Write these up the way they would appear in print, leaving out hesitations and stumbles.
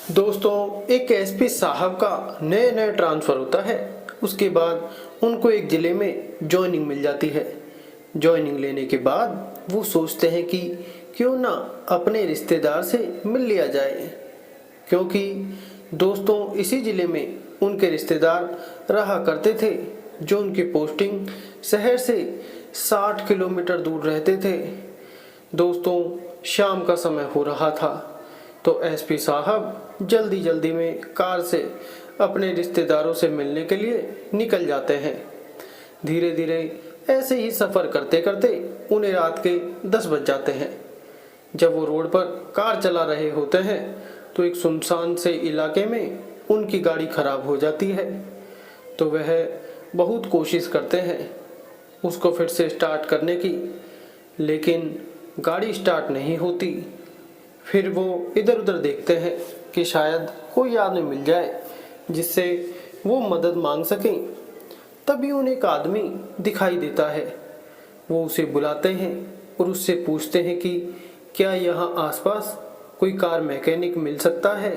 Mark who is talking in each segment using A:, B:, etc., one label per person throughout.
A: दोस्तों, एक एसपी साहब का नए नए ट्रांसफ़र होता है। उसके बाद उनको एक ज़िले में जॉइनिंग मिल जाती है। जॉइनिंग लेने के बाद वो सोचते हैं कि क्यों ना अपने रिश्तेदार से मिल लिया जाए, क्योंकि दोस्तों इसी ज़िले में उनके रिश्तेदार रहा करते थे जो उनकी पोस्टिंग शहर से 60 किलोमीटर दूर रहते थे। दोस्तों, शाम का समय हो रहा था तो एसपी साहब जल्दी जल्दी में कार से अपने रिश्तेदारों से मिलने के लिए निकल जाते हैं। धीरे धीरे ऐसे ही सफ़र करते करते उन्हें रात के 10 बज जाते हैं। जब वो रोड पर कार चला रहे होते हैं तो एक सुनसान से इलाके में उनकी गाड़ी खराब हो जाती है। तो वह बहुत कोशिश करते हैं उसको फिर से स्टार्ट करने की, लेकिन गाड़ी स्टार्ट नहीं होती। फिर वो इधर उधर देखते हैं कि शायद कोई आदमी मिल जाए जिससे वो मदद मांग सकें। तभी उन्हें एक आदमी दिखाई देता है। वो उसे बुलाते हैं और उससे पूछते हैं कि क्या यहाँ आसपास कोई कार मैकेनिक मिल सकता है।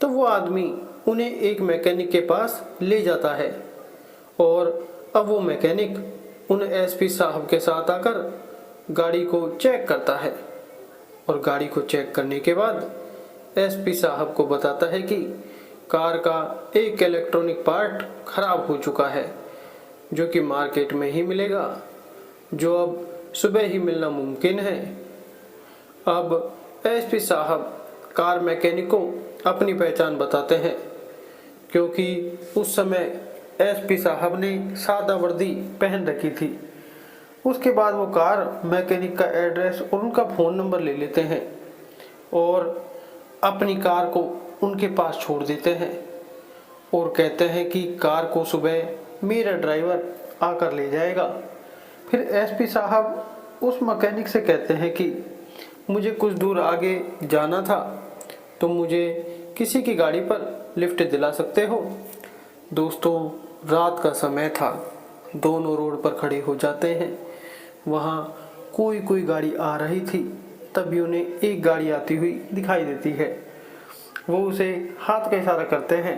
A: तो वो आदमी उन्हें एक मैकेनिक के पास ले जाता है और अब वो मैकेनिक उन एसपी साहब के साथ आकर गाड़ी को चेक करता है और गाड़ी को चेक करने के बाद एसपी साहब को बताता है कि कार का एक इलेक्ट्रॉनिक पार्ट खराब हो चुका है जो कि मार्केट में ही मिलेगा, जो अब सुबह ही मिलना मुमकिन है। अब एसपी साहब कार मैकेनिक को अपनी पहचान बताते हैं, क्योंकि उस समय एसपी साहब ने सादा वर्दी पहन रखी थी। उसके बाद वो कार मैकेनिक का एड्रेस और उनका फ़ोन नंबर ले लेते हैं और अपनी कार को उनके पास छोड़ देते हैं और कहते हैं कि कार को सुबह मेरा ड्राइवर आकर ले जाएगा। फिर एसपी साहब उस मैकेनिक से कहते हैं कि मुझे कुछ दूर आगे जाना था, तो मुझे किसी की गाड़ी पर लिफ्ट दिला सकते हो। दोस्तों, रात का समय था, दोनों रोड पर खड़े हो जाते हैं। वहाँ कोई गाड़ी आ रही थी, तभी उन्हें एक गाड़ी आती हुई दिखाई देती है। वो उसे हाथ का इशारा करते हैं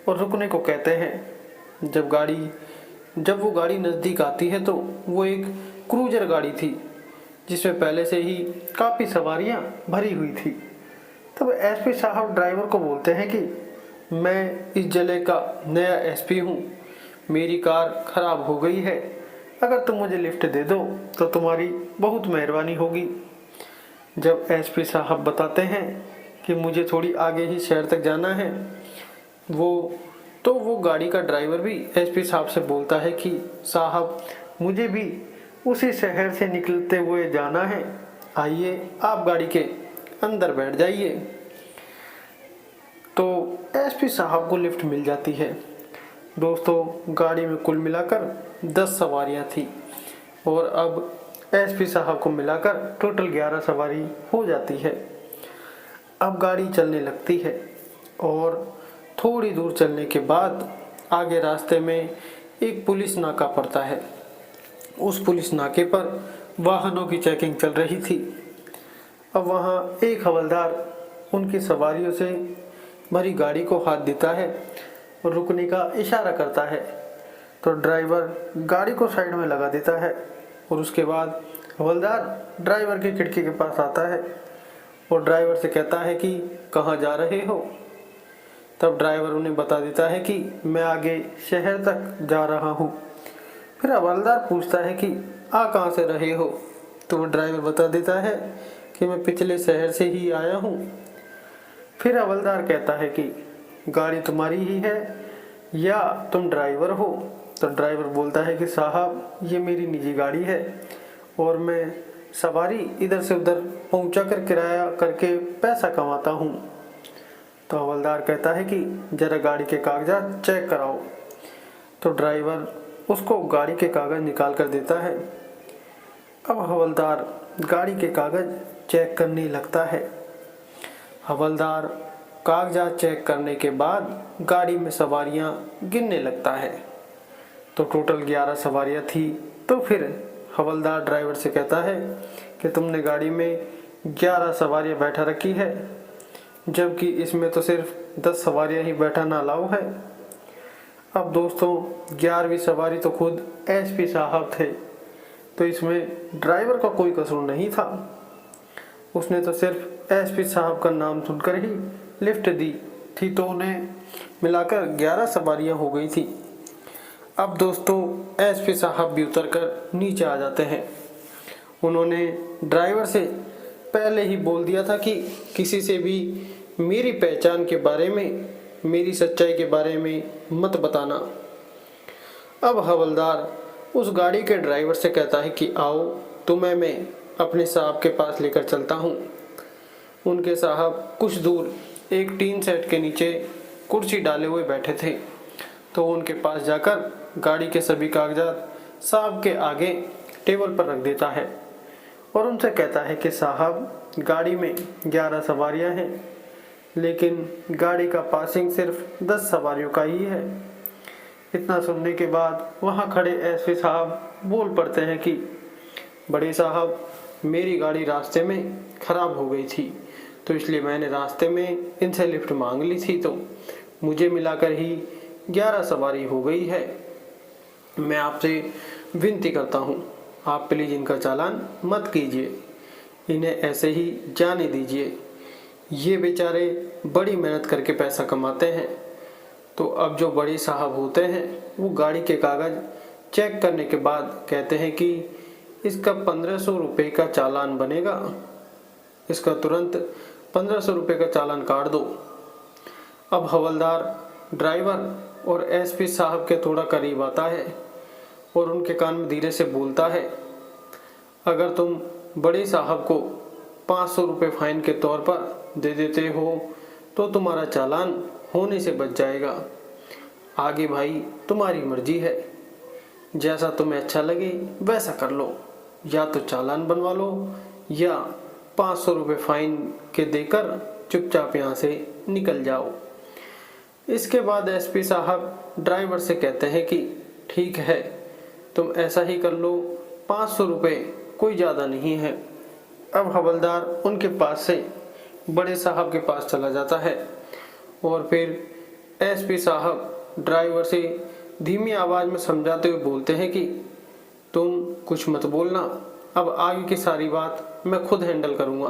A: और रुकने को कहते हैं। जब वो गाड़ी नज़दीक आती है तो वो एक क्रूजर गाड़ी थी जिसमें पहले से ही काफ़ी सवारियाँ भरी हुई थी। तब एसपी साहब ड्राइवर को बोलते हैं कि मैं इस जिले का नया एसपी हूँ, मेरी कार खराब हो गई है, अगर तुम मुझे लिफ्ट दे दो तो तुम्हारी बहुत मेहरबानी होगी। जब एसपी साहब बताते हैं कि मुझे थोड़ी आगे ही शहर तक जाना है, वो गाड़ी का ड्राइवर भी एसपी साहब से बोलता है कि साहब, मुझे भी उसी शहर से निकलते हुए जाना है, आइए आप गाड़ी के अंदर बैठ जाइए। तो एसपी साहब को लिफ्ट मिल जाती है। दोस्तों, गाड़ी में कुल मिलाकर 10 सवारियां थी और अब एसपी साहब को मिलाकर टोटल 11 सवारी हो जाती है। अब गाड़ी चलने लगती है और थोड़ी दूर चलने के बाद आगे रास्ते में एक पुलिस नाका पड़ता है। उस पुलिस नाके पर वाहनों की चेकिंग चल रही थी। अब वहाँ एक हवलदार उनकी सवारियों से भरी गाड़ी को हाथ देता है और रुकने का इशारा करता है। तो ड्राइवर गाड़ी को साइड में लगा देता है और उसके बाद हवलदार ड्राइवर की खिड़की के पास आता है और ड्राइवर से कहता है कि कहाँ जा रहे हो। तब ड्राइवर उन्हें बता देता है कि मैं आगे शहर तक जा रहा हूँ। फिर हवलदार पूछता है कि आ कहाँ से रहे हो, तो वो ड्राइवर बता देता है कि मैं पिछले शहर से ही आया हूँ। फिर हवलदार कहता है कि गाड़ी तुम्हारी ही है या तुम ड्राइवर हो। तो ड्राइवर बोलता है कि साहब, ये मेरी निजी गाड़ी है और मैं सवारी इधर से उधर पहुंचा कर किराया करके पैसा कमाता हूँ। तो हवलदार कहता है कि ज़रा गाड़ी के कागजात चेक कराओ। तो ड्राइवर उसको गाड़ी के कागज़ निकाल कर देता है। अब हवलदार गाड़ी के कागज़ चेक करने लगता है। हवलदार कागजात चेक करने के बाद गाड़ी में सवारियां गिनने लगता है। तो टोटल 11 सवारियां थी। तो फिर हवलदार ड्राइवर से कहता है कि तुमने गाड़ी में 11 सवारियां बैठा रखी है, जबकि इसमें तो सिर्फ 10 सवारियां ही बैठाना अलाउ है। अब दोस्तों 11वीं सवारी तो खुद एसपी साहब थे, तो इसमें ड्राइवर का कोई कसूर नहीं था। उसने तो सिर्फ एसपी साहब का नाम सुनकर ही लिफ्ट दी थी, तो उन्हें मिलाकर 11 सवारियां हो गई थी। अब दोस्तों एसपी साहब भी उतरकर नीचे आ जाते हैं। उन्होंने ड्राइवर से पहले ही बोल दिया था कि किसी से भी मेरी पहचान के बारे में, मेरी सच्चाई के बारे में मत बताना। अब हवलदार उस गाड़ी के ड्राइवर से कहता है कि आओ तुम्हें मैं अपने साहब के पास लेकर चलता हूँ। उनके साहब कुछ दूर एक टीन सेट के नीचे कुर्सी डाले हुए बैठे थे, तो उनके पास जाकर गाड़ी के सभी कागजात साहब के आगे टेबल पर रख देता है और उनसे कहता है कि साहब गाड़ी में 11 सवारियां हैं, लेकिन गाड़ी का पासिंग सिर्फ 10 सवारियों का ही है। इतना सुनने के बाद वहां खड़े एसपी साहब बोल पड़ते हैं कि बड़े साहब मेरी गाड़ी रास्ते में खराब हो गई थी, तो इसलिए मैंने रास्ते में इनसे लिफ्ट मांग ली थी, तो मुझे मिलाकर ही 11 सवारी हो गई है। मैं आपसे विनती करता हूँ, आप प्लीज इनका चालान मत कीजिए, इन्हें ऐसे ही जाने दीजिए। ये बेचारे बड़ी मेहनत करके पैसा कमाते हैं। तो अब जो बड़े साहब होते हैं वो गाड़ी के कागज चेक करने के बाद कहते हैं कि इसका 1500 रुपये का चालान बनेगा, इसका तुरंत 1500 रुपये का चालान काट दो। अब हवलदार ड्राइवर और एसपी साहब के थोड़ा करीब आता है और उनके कान में धीरे से बोलता है, अगर तुम बड़े साहब को 500 रुपये फाइन के तौर पर दे देते हो तो तुम्हारा चालान होने से बच जाएगा। आगे भाई तुम्हारी मर्जी है, जैसा तुम्हें अच्छा लगे वैसा कर लो, या तो चालान बनवा लो या 500 रुपये फाइन के देकर चुपचाप यहाँ से निकल जाओ। इसके बाद एसपी साहब ड्राइवर से कहते हैं कि ठीक है तुम ऐसा ही कर लो, 500 रुपये कोई ज़्यादा नहीं है। अब हवलदार उनके पास से बड़े साहब के पास चला जाता है और फिर एसपी साहब ड्राइवर से धीमी आवाज़ में समझाते हुए बोलते हैं कि तुम कुछ मत बोलना, अब आगे की सारी बात मैं खुद हैंडल करूँगा,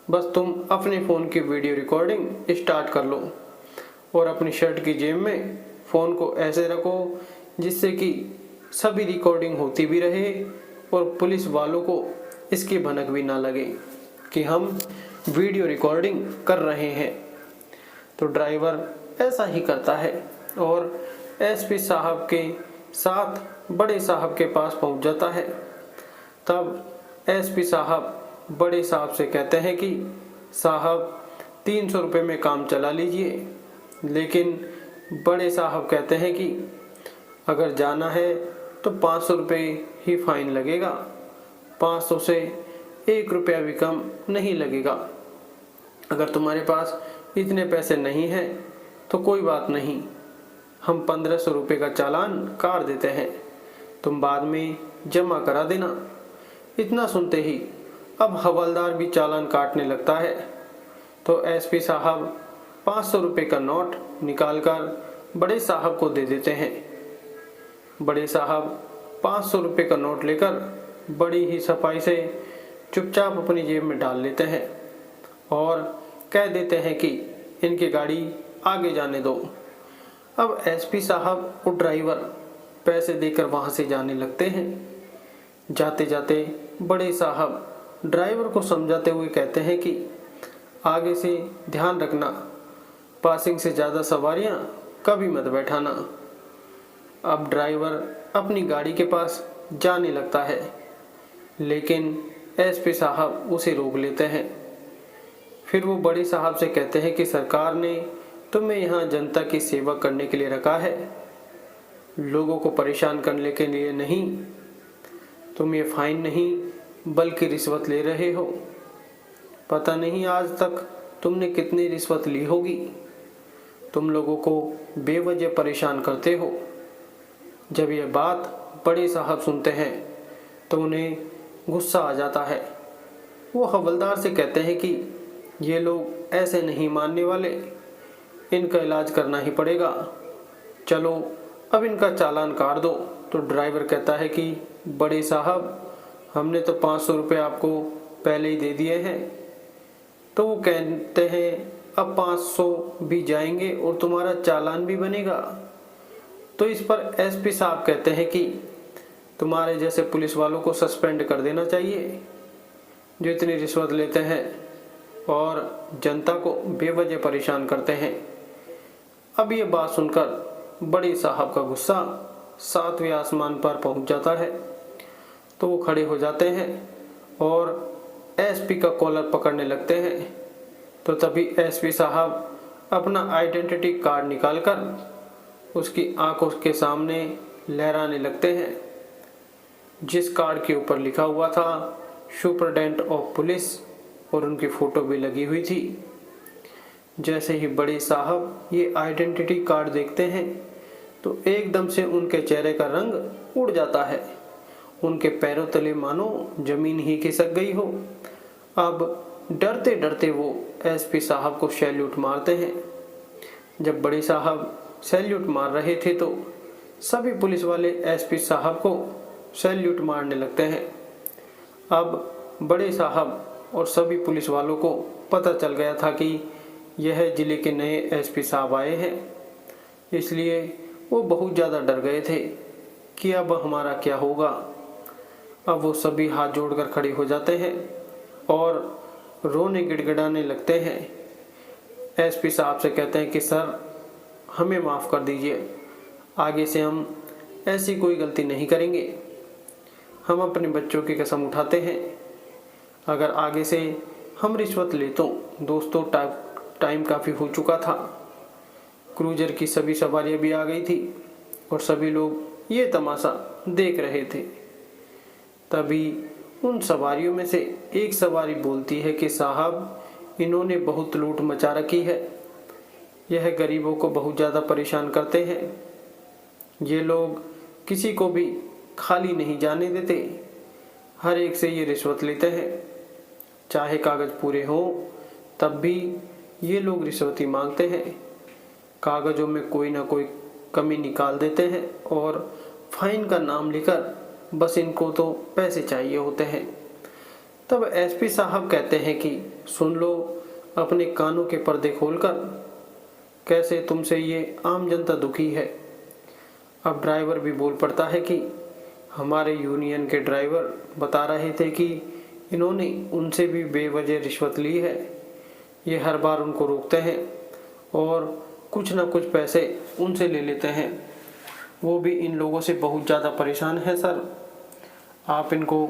A: बस तुम अपने फ़ोन की वीडियो रिकॉर्डिंग स्टार्ट कर लो और अपनी शर्ट की जेब में फ़ोन को ऐसे रखो जिससे कि सभी रिकॉर्डिंग होती भी रहे और पुलिस वालों को इसकी भनक भी ना लगे कि हम वीडियो रिकॉर्डिंग कर रहे हैं। तो ड्राइवर ऐसा ही करता है और एसपी साहब के साथ बड़े साहब के पास पहुंच जाता है। तब एसपी साहब बड़े साहब से कहते हैं कि साहब 300 रुपये में काम चला लीजिए, लेकिन बड़े साहब कहते हैं कि अगर जाना है तो 500 रुपये ही फाइन लगेगा, 500 से 1 रुपया भी कम नहीं लगेगा। अगर तुम्हारे पास इतने पैसे नहीं हैं तो कोई बात नहीं, हम 1500 रुपये का चालान काट देते हैं, तुम बाद में जमा करा देना। इतना सुनते ही अब हवलदार भी चालान काटने लगता है, तो एसपी साहब 500 रुपये का नोट निकालकर बड़े साहब को दे देते हैं। बड़े साहब 500 रुपये का नोट लेकर बड़ी ही सफाई से चुपचाप अपनी जेब में डाल लेते हैं और कह देते हैं कि इनकी गाड़ी आगे जाने दो। अब एसपी साहब और ड्राइवर पैसे देकर वहाँ से जाने लगते हैं। जाते जाते बड़े साहब ड्राइवर को समझाते हुए कहते हैं कि आगे से ध्यान रखना, पासिंग से ज़्यादा सवारियाँ कभी मत बैठाना। अब ड्राइवर अपनी गाड़ी के पास जाने लगता है, लेकिन एसपी साहब उसे रोक लेते हैं। फिर वो बड़े साहब से कहते हैं कि सरकार ने तुम्हें यहाँ जनता की सेवा करने के लिए रखा है, लोगों को परेशान करने के लिए नहीं। तुम ये फाइन नहीं बल्कि रिश्वत ले रहे हो। पता नहीं आज तक तुमने कितनी रिश्वत ली होगी। तुम लोगों को बेवजह परेशान करते हो। जब यह बात बड़े साहब सुनते हैं तो उन्हें गुस्सा आ जाता है। वो हवलदार से कहते हैं कि ये लोग ऐसे नहीं मानने वाले, इनका इलाज करना ही पड़ेगा, चलो अब इनका चालान काट दो। तो ड्राइवर कहता है कि बड़े साहब, हमने तो 500 रुपये आपको पहले ही दे दिए हैं। तो वो कहते हैं अब 500 भी जाएंगे और तुम्हारा चालान भी बनेगा। तो इस पर एसपी साहब कहते हैं कि तुम्हारे जैसे पुलिस वालों को सस्पेंड कर देना चाहिए, जो इतनी रिश्वत लेते हैं और जनता को बेवजह परेशान करते हैं। अब ये बात सुनकर बड़े साहब का गुस्सा 7वें आसमान पर पहुंच जाता है। तो वो खड़े हो जाते हैं और एसपी का कॉलर पकड़ने लगते हैं। तो तभी एसपी साहब अपना आइडेंटिटी कार्ड निकालकर उसकी आंखों के सामने लहराने लगते हैं, जिस कार्ड के ऊपर लिखा हुआ था सुपरिटेंडेंट ऑफ पुलिस और उनकी फोटो भी लगी हुई थी। जैसे ही बड़े साहब ये आइडेंटिटी कार्ड देखते हैं तो एकदम से उनके चेहरे का रंग उड़ जाता है, उनके पैरों तले मानो जमीन ही खिसक गई हो। अब डरते डरते वो एसपी साहब को सैल्यूट मारते हैं। जब बड़े साहब सैल्यूट मार रहे थे तो सभी पुलिस वाले एसपी साहब को सैल्यूट मारने लगते हैं। अब बड़े साहब और सभी पुलिस वालों को पता चल गया था कि यह जिले के नए एसपी साहब आए हैं, इसलिए वो बहुत ज़्यादा डर गए थे कि अब हमारा क्या होगा। अब वो सभी हाथ जोड़कर खड़े हो जाते हैं और रोने गिड़गिड़ाने लगते हैं। एसपी साहब से कहते हैं कि सर, हमें माफ़ कर दीजिए, आगे से हम ऐसी कोई गलती नहीं करेंगे। हम अपने बच्चों की कसम उठाते हैं, अगर आगे से हम रिश्वत ले तो दोस्तों टाइम काफ़ी हो चुका था। क्रूजर की सभी सवारियां भी आ गई थी और सभी लोग ये तमाशा देख रहे थे। तभी उन सवारियों में से एक सवारी बोलती है कि साहब, इन्होंने बहुत लूट मचा रखी है, यह गरीबों को बहुत ज़्यादा परेशान करते हैं, ये लोग किसी को भी खाली नहीं जाने देते, हर एक से ये रिश्वत लेते हैं, चाहे कागज़ पूरे हों तब भी ये लोग रिश्वत ही मांगते हैं, कागज़ों में कोई ना कोई कमी निकाल देते हैं और फाइन का नाम लेकर बस इनको तो पैसे चाहिए होते हैं। तब एसपी साहब कहते हैं कि सुन लो अपने कानों के पर्दे खोलकर, कैसे तुमसे ये आम जनता दुखी है। अब ड्राइवर भी बोल पड़ता है कि हमारे यूनियन के ड्राइवर बता रहे थे कि इन्होंने उनसे भी बेवजह रिश्वत ली है, ये हर बार उनको रोकते हैं और कुछ ना कुछ पैसे उनसे ले लेते हैं, वो भी इन लोगों से बहुत ज़्यादा परेशान है सर, आप इनको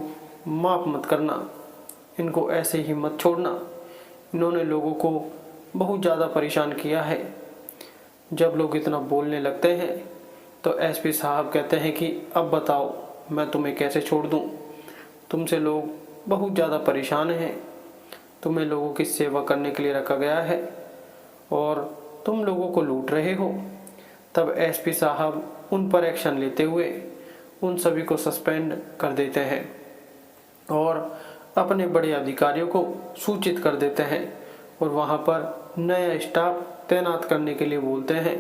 A: माफ़ मत करना, इनको ऐसे ही मत छोड़ना, इन्होंने लोगों को बहुत ज़्यादा परेशान किया है। जब लोग इतना बोलने लगते हैं तो एसपी साहब कहते हैं कि अब बताओ मैं तुम्हें कैसे छोड़ दूं, तुमसे लोग बहुत ज़्यादा परेशान हैं, तुम्हें लोगों की सेवा करने के लिए रखा गया है और तुम लोगों को लूट रहे हो। तब एसपी साहब उन पर एक्शन लेते हुए उन सभी को सस्पेंड कर देते हैं और अपने बड़े अधिकारियों को सूचित कर देते हैं और वहां पर नया स्टाफ तैनात करने के लिए बोलते हैं।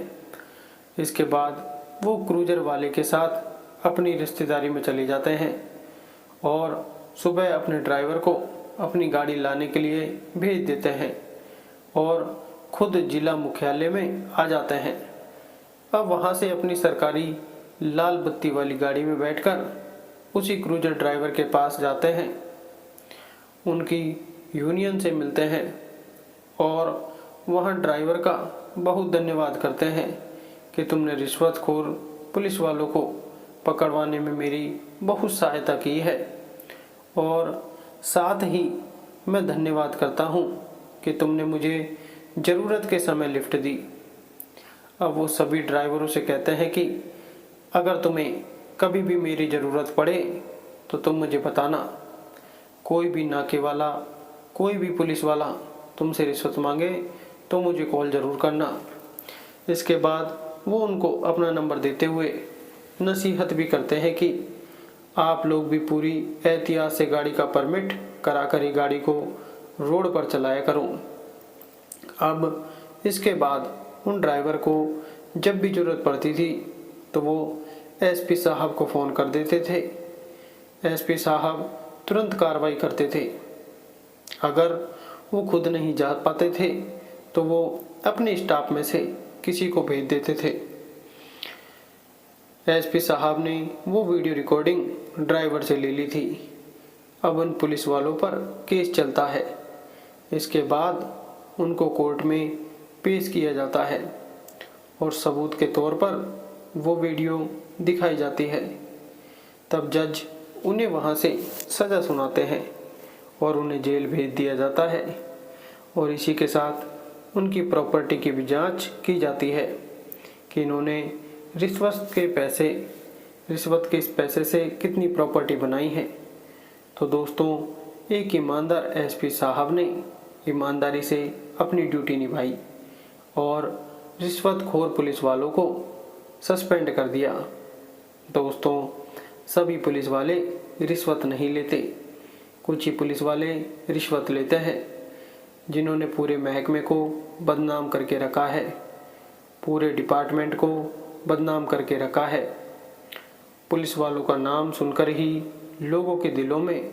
A: इसके बाद वो क्रूजर वाले के साथ अपनी रिश्तेदारी में चले जाते हैं और सुबह अपने ड्राइवर को अपनी गाड़ी लाने के लिए भेज देते हैं और खुद जिला मुख्यालय में आ जाते हैं। अब वहाँ से अपनी सरकारी लाल बत्ती वाली गाड़ी में बैठकर उसी क्रूजर ड्राइवर के पास जाते हैं, उनकी यूनियन से मिलते हैं और वहाँ ड्राइवर का बहुत धन्यवाद करते हैं कि तुमने रिश्वतखोर पुलिस वालों को पकड़वाने में मेरी बहुत सहायता की है और साथ ही मैं धन्यवाद करता हूँ कि तुमने मुझे ज़रूरत के समय लिफ्ट दी। अब वो सभी ड्राइवरों से कहते हैं कि अगर तुम्हें कभी भी मेरी ज़रूरत पड़े तो तुम मुझे बताना, कोई भी नाके वाला, कोई भी पुलिस वाला तुमसे रिश्वत मांगे तो मुझे कॉल ज़रूर करना। इसके बाद वो उनको अपना नंबर देते हुए नसीहत भी करते हैं कि आप लोग भी पूरी एहतियात से गाड़ी का परमिट करा कर ही गाड़ी को रोड पर चलाया करो, अब इसके बाद उन ड्राइवर को जब भी ज़रूरत पड़ती थी तो वो एसपी साहब को फ़ोन कर देते थे। एसपी साहब तुरंत कार्रवाई करते थे। अगर वो खुद नहीं जा पाते थे तो वो अपने स्टाफ में से किसी को भेज देते थे। एसपी साहब ने वो वीडियो रिकॉर्डिंग ड्राइवर से ले ली थी। अब उन पुलिस वालों पर केस चलता है। इसके बाद उनको कोर्ट में पेश किया जाता है और सबूत के तौर पर वो वीडियो दिखाई जाती है। तब जज उन्हें वहाँ से सज़ा सुनाते हैं और उन्हें जेल भेज दिया जाता है और इसी के साथ उनकी प्रॉपर्टी की भी जांच की जाती है कि इन्होंने रिश्वत के इस पैसे से कितनी प्रॉपर्टी बनाई है। तो दोस्तों, एक ईमानदार एसपी साहब ने ईमानदारी से अपनी ड्यूटी निभाई और रिश्वतखोर पुलिस वालों को सस्पेंड कर दिया। दोस्तों, सभी पुलिस वाले रिश्वत नहीं लेते। कुछ ही पुलिस वाले रिश्वत लेते हैं जिन्होंने पूरे महकमे को बदनाम करके रखा है, पूरे डिपार्टमेंट को बदनाम करके रखा है। पुलिस वालों का नाम सुनकर ही लोगों के दिलों में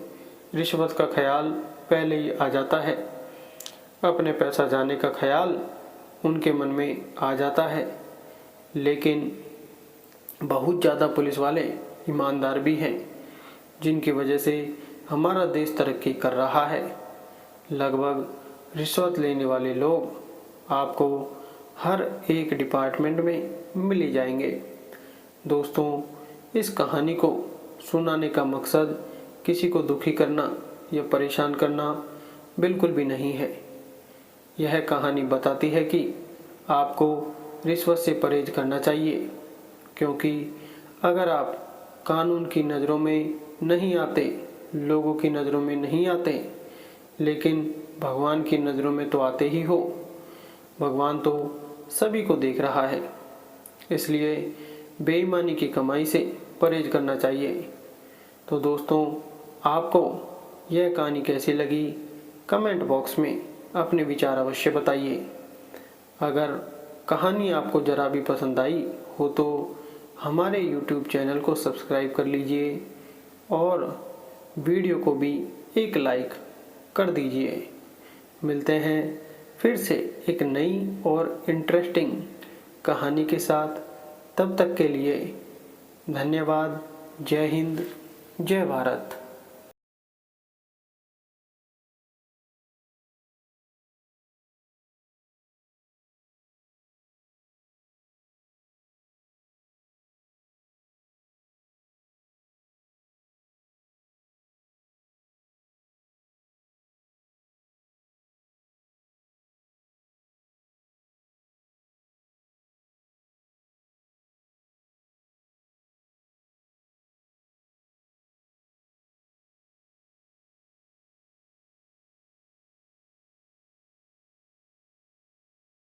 A: रिश्वत का ख्याल पहले ही आ जाता है। अपने पैसा जाने का ख्याल उनके मन में आ जाता है। लेकिन बहुत ज़्यादा पुलिस वाले ईमानदार भी हैं जिनकी वजह से हमारा देश तरक्की कर रहा है। लगभग रिश्वत लेने वाले लोग आपको हर एक डिपार्टमेंट में मिल ही जाएंगे। दोस्तों, इस कहानी को सुनाने का मकसद किसी को दुखी करना या परेशान करना बिल्कुल भी नहीं है। यह कहानी बताती है कि आपको रिश्वत से परहेज करना चाहिए, क्योंकि अगर आप कानून की नज़रों में नहीं आते, लोगों की नज़रों में नहीं आते, लेकिन भगवान की नज़रों में तो आते ही हो। भगवान तो सभी को देख रहा है, इसलिए बेईमानी की कमाई से परहेज करना चाहिए। तो दोस्तों, आपको यह कहानी कैसी लगी कमेंट बॉक्स में अपने विचार अवश्य बताइए। अगर कहानी आपको ज़रा भी पसंद आई हो तो हमारे YouTube चैनल को सब्सक्राइब कर लीजिए और वीडियो को भी एक लाइक कर दीजिए। मिलते हैं फिर से एक नई और इंटरेस्टिंग कहानी के साथ। तब तक के लिए धन्यवाद। जय हिंद, जय भारत।